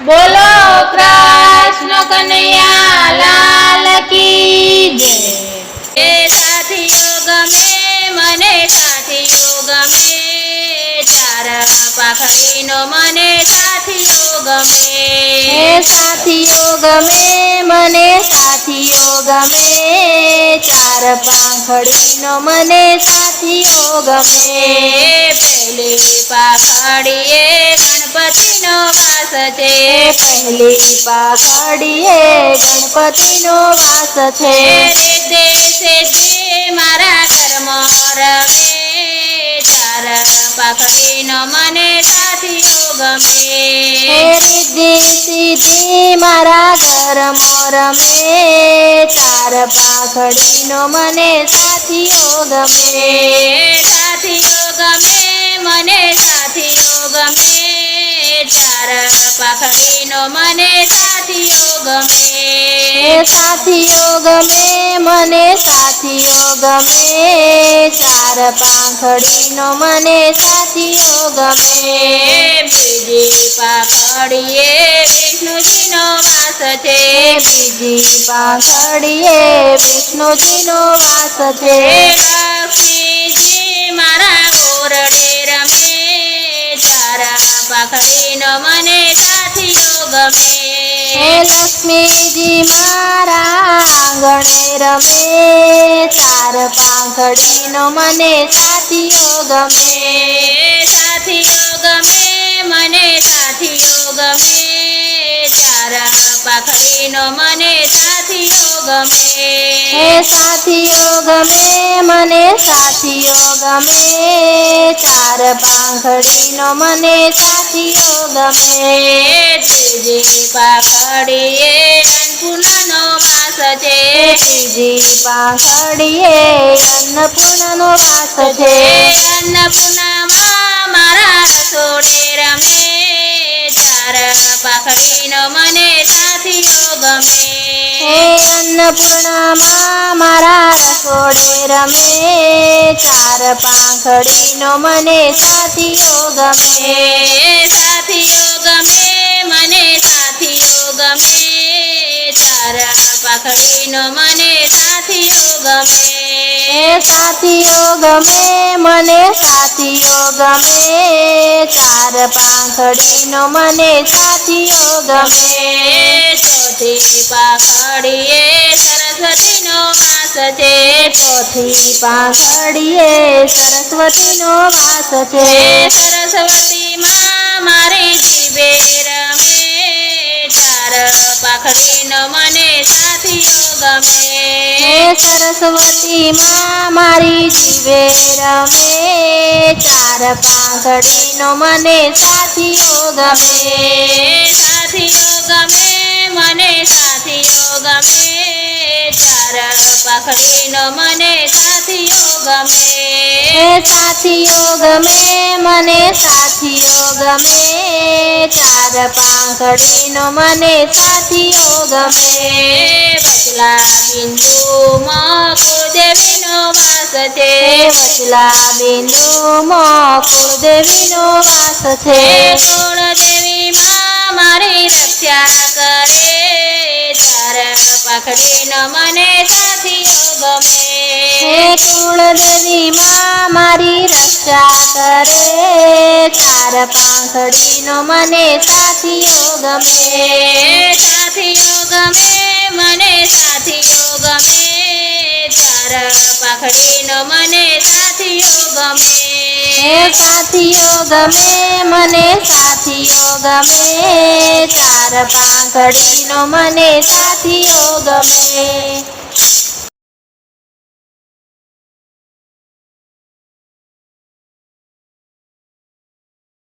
बोलो कृष्ण कन्हैया लाल की जय। साथियों गमे मने साथियों गमे चार पाखड़ीनो मने साथियों गमे। साथियों गमे मने साथियों गमे चार પાંખડીનો મને સાથીઓ ગમે। પહેલી પાખડીએ ગણપતિનો વાસ છે। પહેલી પાંખડીએ ગણપતિનો વાસ છે। રીદ્ધિ સિદ્ધિ મારા ઘરમાં રમે ચાર પાંખડીનો મને સાથીઓ ગમે। રીદ્ધિ સિદ્ધિ મારા ઘરમાં રમે ચાર પાંખડીનો મને સાથીઓ ગમે। સાથીઓ ગમે મને સાથીઓ ગમે ચાર પાંખડીનો મને સાથીઓ ગમે। સાથીઓ ગમે મને સાથીઓ ગમે ચાર પાંખડીનો મને સાથીઓ ગમે। બીજી પાંખડીએ વિષ્ણુજીનો વાસ છે। બીજી પાંખડીએ વિષ્ણુજીનો વાસ છે। લક્ષ્મીજી મારા ઓરડે રમે ચાર પાંખડીનો મને સાથીઓ ગમે। લક્ષ્મીજી મારા આંગણે રમે ચાર પાંખડીનો મને સાથીઓ ગમે। સાથીઓ ગમે મને સાથીઓ ગમે ચાર પાંખડીનો મને સાથીઓ ગમે। સાથીઓ ગમે મને સાથીઓ ગમે ચાર પાંખડીનો મને સાથીઓ ગમે। ત્રીજી પાંખડીએ અન્નપૂર્ણાનો વાસ છે। ત્રીજી પાંખડીએ અન્નપૂર્ણાનો વાસ છે। અન્નપૂર્ણામાં મારા રસોડે રમે ચાર પાંખડીનો મને સાથીઓ ગમે। અન્નપૂર્ણામાં મારા રસોડે રમે ચાર પાંખડીનો મને સાથીઓ ગમે। સાથીઓ ગમે મને સાથીઓ ગમે ચાર પાંખડીનો મને સાથીઓ ગમે। સાથીઓ ગમે મને સાથીઓ ગમે ચાર પાંખડીનો મને સાથીઓ ગમે। ચોથી પાંખડીએ સરસ્વતીનો વાસ છે। ચોથી પાંખડીએ સરસ્વતીનો વાસ છે। સરસ્વતીમાં મારી જીભે રમે ચાર પાંખડીનો મને સાથીઓ ગમે। સરસ્વતીમાં મારી જીવે રમે ચાર પાંખડીનો મને સાથીઓ ગમે। સાથીઓ ગમે મને સાથીઓ ગમે ચાર પાંખડીનો મને સાથીઓ ગમે। સાથીઓ ગમે મને સાથીઓ ગમે ચાર પાંખડીનો મને સાથીઓ ગમે। વચલા બિંદુમાં કુળદેવીનો વાસ છે। વચલા બિંદુમાં કુળદેવીનો વાસ છે। કુળદેવીમાં મારી રક્ષા કરે ચાર પાંખડીનો મને સાથીઓ ગમે। કુળદેવીમાં મારી રક્ષા કરે ચાર પાંખડીનો મને સાથીઓ ગમે। સાથીઓ ગમે મને સાથીઓ ગમે ચાર પાંખડીનો મને સાથીઓ ગમે। સાથીઓ ગમે મને સાથીઓ ગમે ચાર પાંખડીનો મને સાથીઓ ગમે।